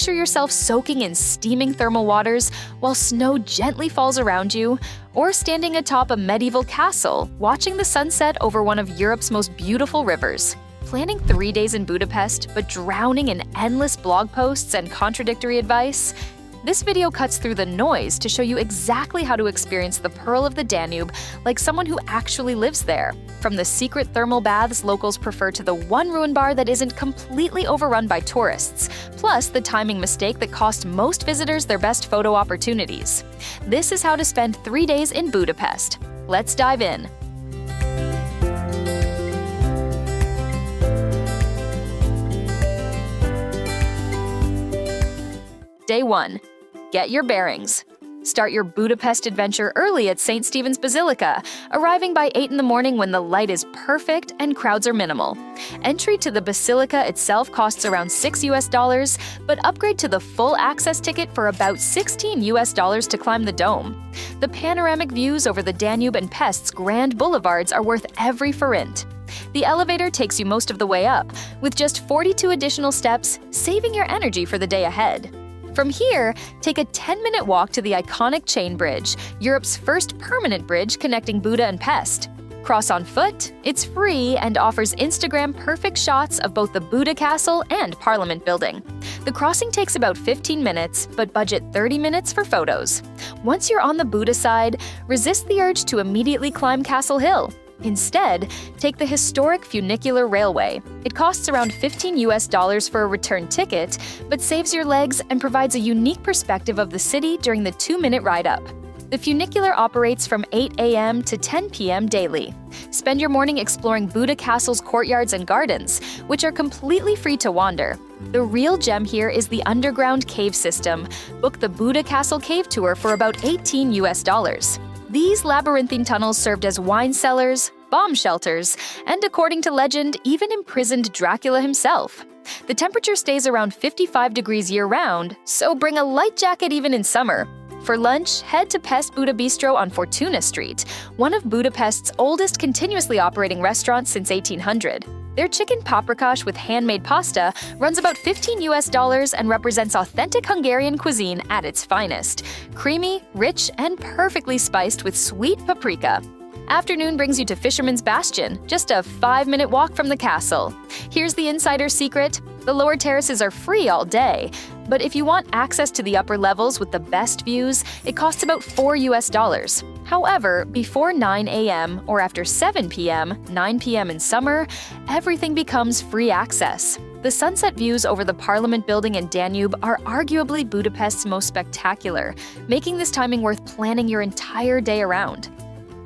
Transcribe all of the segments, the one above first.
picture yourself soaking in steaming thermal waters while snow gently falls around you, or standing atop a medieval castle, watching the sunset over one of Europe's most beautiful rivers. Planning 3 days in Budapest, but drowning in endless blog posts and contradictory advice? This video cuts through the noise to show you exactly how to experience the Pearl of the Danube like someone who actually lives there. From the secret thermal baths locals prefer to the one ruin bar that isn't completely overrun by tourists, plus the timing mistake that cost most visitors their best photo opportunities. This is how to spend 3 days in Budapest. Let's dive in. Day 1. Get your bearings. Start your Budapest adventure early at St. Stephen's Basilica, arriving by 8 in the morning when the light is perfect and crowds are minimal. Entry to the Basilica itself costs around $6, but upgrade to the full access ticket for about $16 to climb the dome. The panoramic views over the Danube and Pest's grand boulevards are worth every forint. The elevator takes you most of the way up, with just 42 additional steps, saving your energy for the day ahead. From here, take a 10-minute walk to the iconic Chain Bridge, Europe's first permanent bridge connecting Buda and Pest. Cross on foot, it's free and offers Instagram-perfect shots of both the Buda Castle and Parliament building. The crossing takes about 15 minutes, but budget 30 minutes for photos. Once you're on the Buda side, resist the urge to immediately climb Castle Hill. Instead, take the historic funicular railway. It costs around $15 for a return ticket, but saves your legs and provides a unique perspective of the city during the 2-minute ride up. The funicular operates from 8 a.m. to 10 p.m. daily. Spend your morning exploring Buda Castle's courtyards and gardens, which are completely free to wander. The real gem here is the underground cave system. Book the Buda Castle cave tour for about $18. These labyrinthine tunnels served as wine cellars, bomb shelters, and according to legend, even imprisoned Dracula himself. The temperature stays around 55 degrees year-round, so bring a light jacket even in summer. For lunch, head to Pest Buda Bistro on Fortuna Street, one of Budapest's oldest continuously operating restaurants since 1800. Their chicken paprikash with handmade pasta runs about $15 and represents authentic Hungarian cuisine at its finest. Creamy, rich, and perfectly spiced with sweet paprika. Afternoon brings you to Fisherman's Bastion, just a 5-minute walk from the castle. Here's the insider secret: the lower terraces are free all day, but if you want access to the upper levels with the best views, it costs about $4. However, before 9 a.m. or after 7 p.m., 9 p.m. in summer, everything becomes free access. The sunset views over the Parliament building and Danube are arguably Budapest's most spectacular, making this timing worth planning your entire day around.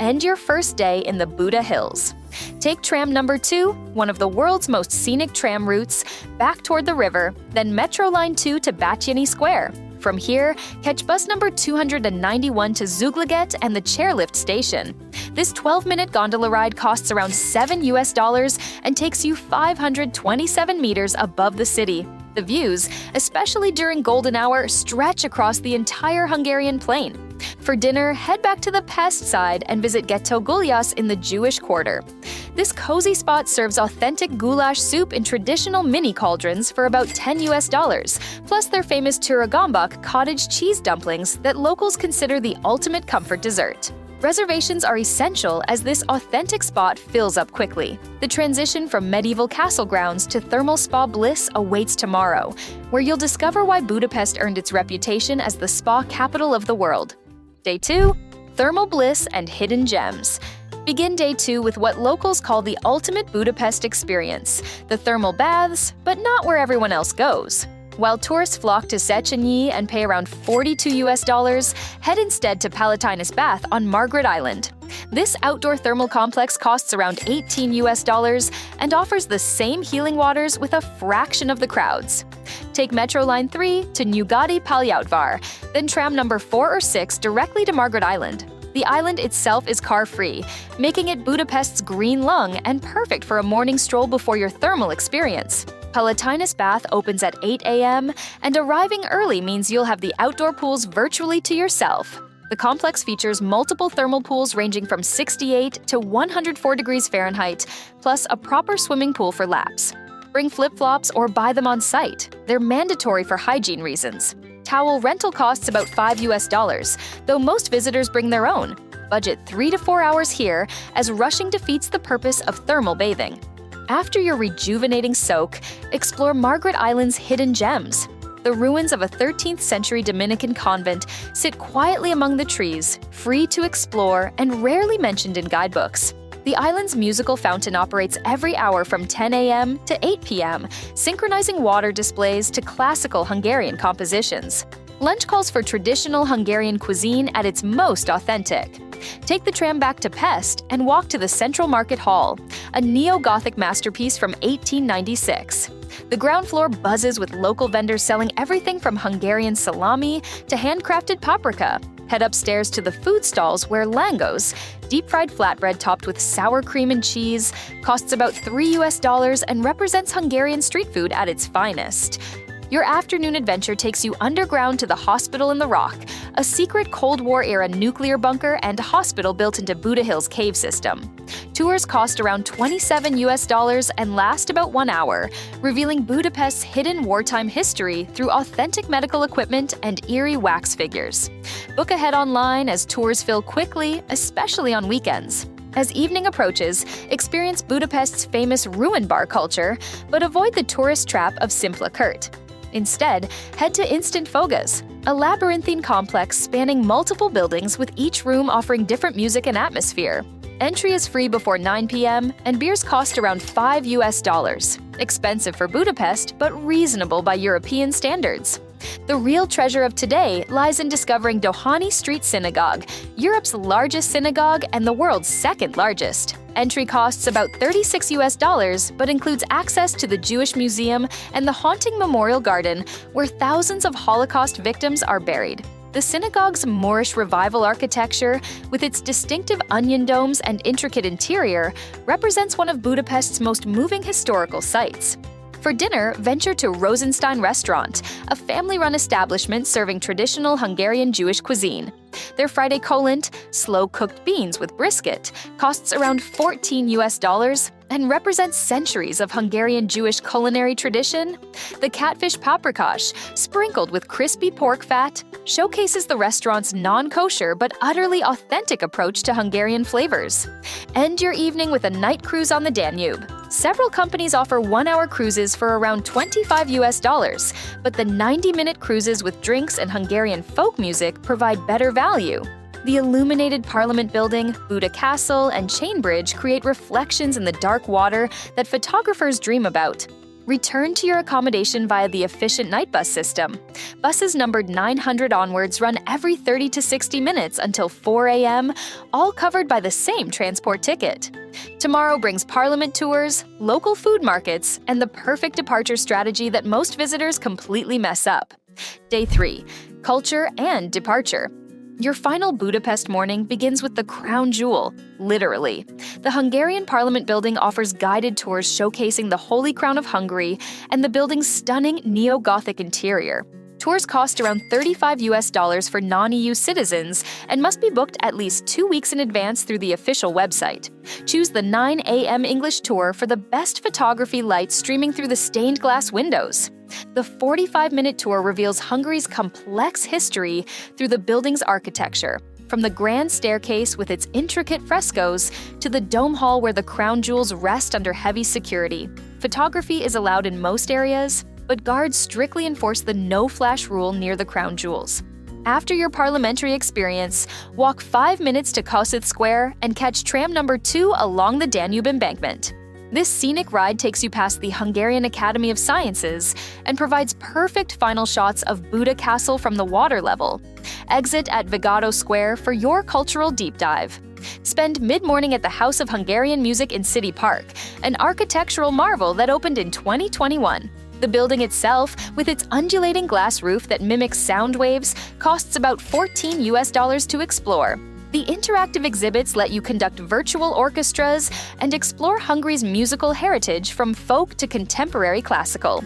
End your first day in the Buda Hills. Take tram number 2, one of the world's most scenic tram routes, back toward the river, then Metro Line 2 to Bastioni Square. From here, catch bus number 291 to Zugliget and the chairlift station. This 12-minute gondola ride costs around $7 and takes you 527 meters above the city. The views, especially during golden hour, stretch across the entire Hungarian plain. For dinner, head back to the Pest side and visit Ghetto Gulyas in the Jewish quarter. This cozy spot serves authentic goulash soup in traditional mini cauldrons for about $10, plus their famous Turagambak cottage cheese dumplings that locals consider the ultimate comfort dessert. Reservations are essential as this authentic spot fills up quickly. The transition from medieval castle grounds to thermal spa bliss awaits tomorrow, where you'll discover why Budapest earned its reputation as the spa capital of the world. Day 2. Thermal bliss and hidden gems. Begin day 2 with what locals call the ultimate Budapest experience, the thermal baths, but not where everyone else goes. While tourists flock to Széchenyi and pay around $42, head instead to Palatinus Bath on Margaret Island. This outdoor thermal complex costs around $18 and offers the same healing waters with a fraction of the crowds. Take Metro Line 3 to Nugadi Palyautvar, then tram number 4 or 6 directly to Margaret Island. The island itself is car-free, making it Budapest's green lung and perfect for a morning stroll before your thermal experience. Palatinus Bath opens at 8 a.m., and arriving early means you'll have the outdoor pools virtually to yourself. The complex features multiple thermal pools ranging from 68 to 104 degrees Fahrenheit, plus a proper swimming pool for laps. Bring flip-flops or buy them on site. They're mandatory for hygiene reasons. Towel rental costs about $5, though most visitors bring their own. Budget 3 to 4 hours here, as rushing defeats the purpose of thermal bathing. After your rejuvenating soak, explore Margaret Island's hidden gems. The ruins of a 13th century Dominican convent sit quietly among the trees, free to explore and rarely mentioned in guidebooks. The island's musical fountain operates every hour from 10 a.m. to 8 p.m., synchronizing water displays to classical Hungarian compositions. Lunch calls for traditional Hungarian cuisine at its most authentic. Take the tram back to Pest and walk to the Central Market Hall, a neo-Gothic masterpiece from 1896. The ground floor buzzes with local vendors selling everything from Hungarian salami to handcrafted paprika. Head upstairs to the food stalls where langos, deep-fried flatbread topped with sour cream and cheese, costs about $3 and represents Hungarian street food at its finest. Your afternoon adventure takes you underground to the Hospital in the Rock, a secret Cold War-era nuclear bunker and hospital built into Buda Hill's cave system. Tours cost around $27 and last about 1 hour, revealing Budapest's hidden wartime history through authentic medical equipment and eerie wax figures. Book ahead online as tours fill quickly, especially on weekends. As evening approaches, experience Budapest's famous ruin bar culture, but avoid the tourist trap of Simpla Kert. Instead, head to Instant Fogas, a labyrinthine complex spanning multiple buildings with each room offering different music and atmosphere. Entry is free before 9 p.m., and beers cost around $5. Expensive for Budapest, but reasonable by European standards. The real treasure of today lies in discovering Dohányi Street Synagogue, Europe's largest synagogue and the world's second largest. Entry costs about $36, but includes access to the Jewish Museum and the haunting Memorial Garden, where thousands of Holocaust victims are buried. The synagogue's Moorish Revival architecture, with its distinctive onion domes and intricate interior, represents one of Budapest's most moving historical sites. For dinner, venture to Rosenstein Restaurant, a family-run establishment serving traditional Hungarian Jewish cuisine. Their Friday kollant, slow-cooked beans with brisket, costs around $14 and represents centuries of Hungarian Jewish culinary tradition. The catfish paprikash, sprinkled with crispy pork fat, showcases the restaurant's non-kosher but utterly authentic approach to Hungarian flavors. End your evening with a night cruise on the Danube. Several companies offer 1-hour cruises for around $25, but the 90-minute cruises with drinks and Hungarian folk music provide better value. The illuminated Parliament building, Buda Castle, and Chain Bridge create reflections in the dark water that photographers dream about. Return to your accommodation via the efficient night bus system. Buses numbered 900 onwards run every 30 to 60 minutes until 4 a.m., all covered by the same transport ticket. Tomorrow brings Parliament tours, local food markets, and the perfect departure strategy that most visitors completely mess up. Day 3. Culture and departure. Your final Budapest morning begins with the crown jewel, literally. The Hungarian Parliament building offers guided tours showcasing the Holy Crown of Hungary and the building's stunning neo-Gothic interior. Tours cost around $35 for non-EU citizens and must be booked at least 2 weeks in advance through the official website. Choose the 9 a.m. English tour for the best photography lights streaming through the stained glass windows. The 45-minute tour reveals Hungary's complex history through the building's architecture, from the grand staircase with its intricate frescoes to the dome hall where the crown jewels rest under heavy security. Photography is allowed in most areas, but guards strictly enforce the no-flash rule near the crown jewels. After your parliamentary experience, walk 5 minutes to Kossuth Square and catch tram number 2 along the Danube embankment. This scenic ride takes you past the Hungarian Academy of Sciences and provides perfect final shots of Buda Castle from the water level. Exit at Vigadó Square for your cultural deep dive. Spend mid-morning at the House of Hungarian Music in City Park, an architectural marvel that opened in 2021. The building itself, with its undulating glass roof that mimics sound waves, costs about $14 to explore. The interactive exhibits let you conduct virtual orchestras and explore Hungary's musical heritage from folk to contemporary classical.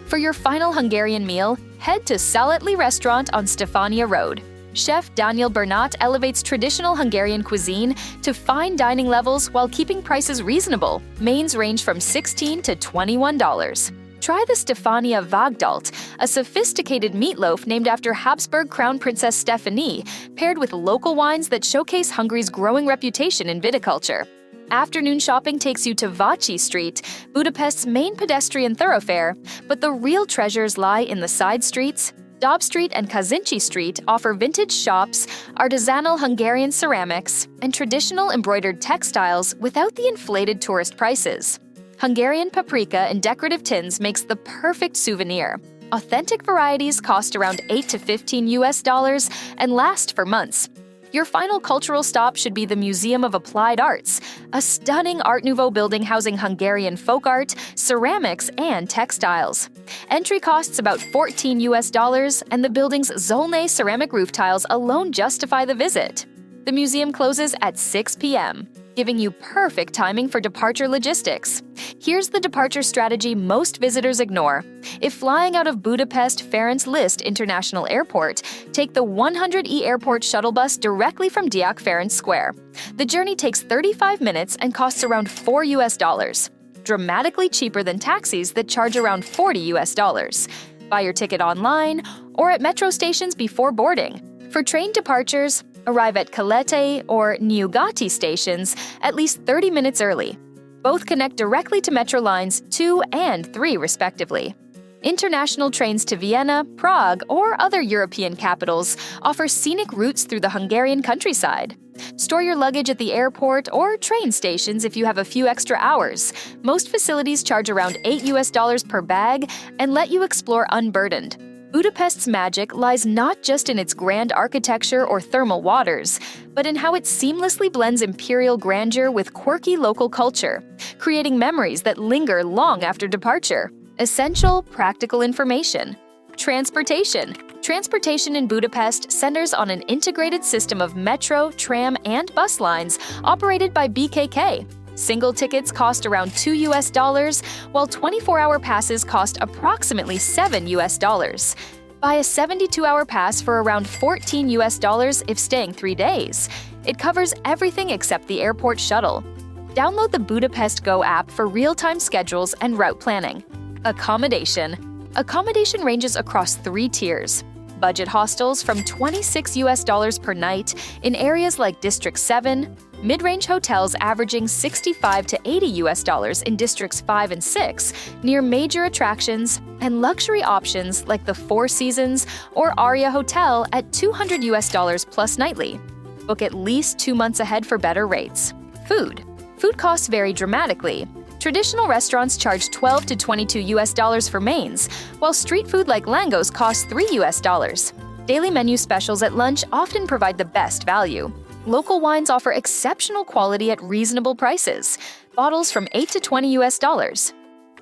For your final Hungarian meal, head to Szalatli Restaurant on Stefania Road. Chef Daniel Bernat elevates traditional Hungarian cuisine to fine dining levels while keeping prices reasonable. Mains range from $16 to $21. Try the Stefania Vagdalt, a sophisticated meatloaf named after Habsburg Crown Princess Stephanie, paired with local wines that showcase Hungary's growing reputation in viticulture. Afternoon shopping takes you to Váci Street, Budapest's main pedestrian thoroughfare, but the real treasures lie in the side streets. Dob Street and Kazinci Street offer vintage shops, artisanal Hungarian ceramics, and traditional embroidered textiles without the inflated tourist prices. Hungarian paprika in decorative tins makes the perfect souvenir. Authentic varieties cost around $8 to $15 and last for months. Your final cultural stop should be the Museum of Applied Arts, a stunning Art Nouveau building housing Hungarian folk art, ceramics, and textiles. Entry costs about $14, and the building's Zolnay ceramic roof tiles alone justify the visit. The museum closes at 6 p.m., giving you perfect timing for departure logistics. Here's the departure strategy most visitors ignore. If flying out of Budapest Ferenc Liszt International Airport, take the 100E Airport shuttle bus directly from Diák Ferenc Square. The journey takes 35 minutes and costs around $4, dramatically cheaper than taxis that charge around $40. Buy your ticket online or at metro stations before boarding. For train departures, arrive at Keleti or Nyugati stations at least 30 minutes early. Both connect directly to metro lines 2 and 3 respectively. International trains to Vienna, Prague, or other European capitals offer scenic routes through the Hungarian countryside. Store your luggage at the airport or train stations if you have a few extra hours. Most facilities charge around $8 per bag and let you explore unburdened. Budapest's magic lies not just in its grand architecture or thermal waters, but in how it seamlessly blends imperial grandeur with quirky local culture, creating memories that linger long after departure. Essential, practical information. Transportation. Transportation in Budapest centers on an integrated system of metro, tram, and bus lines operated by BKK. Single tickets cost around $2, while 24-hour passes cost approximately $7. Buy a 72-hour pass for around $14 if staying 3 days. It covers everything except the airport shuttle. Download the Budapest Go app for real-time schedules and route planning. Accommodation. Accommodation ranges across 3 tiers. Budget hostels from $26 per night in areas like District 7, mid-range hotels averaging $65 to $80 in Districts 5 and 6 near major attractions, and luxury options like the Four Seasons or Aria Hotel at $200 plus nightly. Book at least 2 months ahead for better rates. Food. Food costs vary dramatically. Traditional restaurants charge $12 to $22 for mains, while street food like langos costs $3. Daily menu specials at lunch often provide the best value. Local wines offer exceptional quality at reasonable prices, bottles from $8 to $20.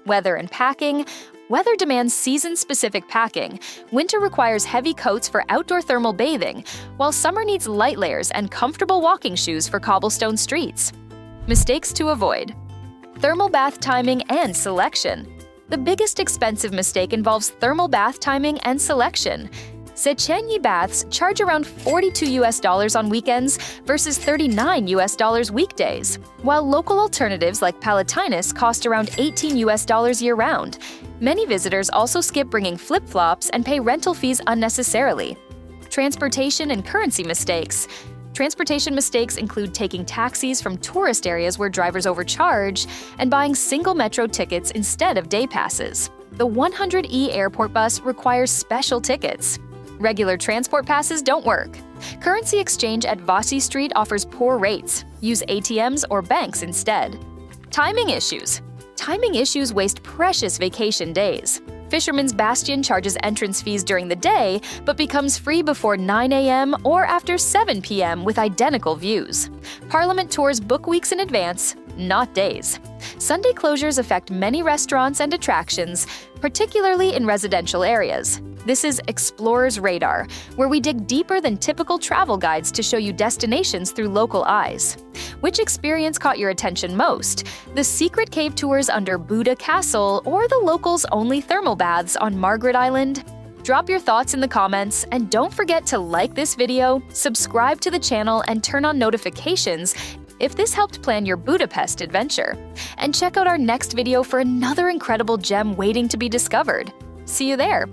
Weather and packing. Weather demands season-specific packing. Winter requires heavy coats for outdoor thermal bathing, while summer needs light layers and comfortable walking shoes for cobblestone streets. Mistakes to avoid. Thermal bath timing and selection. The biggest expensive mistake involves thermal bath timing and selection. Széchenyi baths charge around $42 on weekends versus $39 weekdays, while local alternatives like Palatinus cost around $18 year-round. Many visitors also skip bringing flip-flops and pay rental fees unnecessarily. Transportation and currency mistakes. Transportation mistakes include taking taxis from tourist areas where drivers overcharge and buying single metro tickets instead of day passes. The 100E airport bus requires special tickets. Regular transport passes don't work. Currency exchange at Váci Street offers poor rates. Use ATMs or banks instead. Timing issues. Timing issues waste precious vacation days. Fisherman's Bastion charges entrance fees during the day, but becomes free before 9 a.m. or after 7 p.m. with identical views. Parliament tours book weeks in advance, not days. Sunday closures affect many restaurants and attractions, particularly in residential areas. This is Explorer's Radar, where we dig deeper than typical travel guides to show you destinations through local eyes. Which experience caught your attention most? The secret cave tours under Buda Castle or the locals' only thermal baths on Margaret Island? Drop your thoughts in the comments, and don't forget to like this video, subscribe to the channel, and turn on notifications if this helped plan your Budapest adventure. And check out our next video for another incredible gem waiting to be discovered. See you there!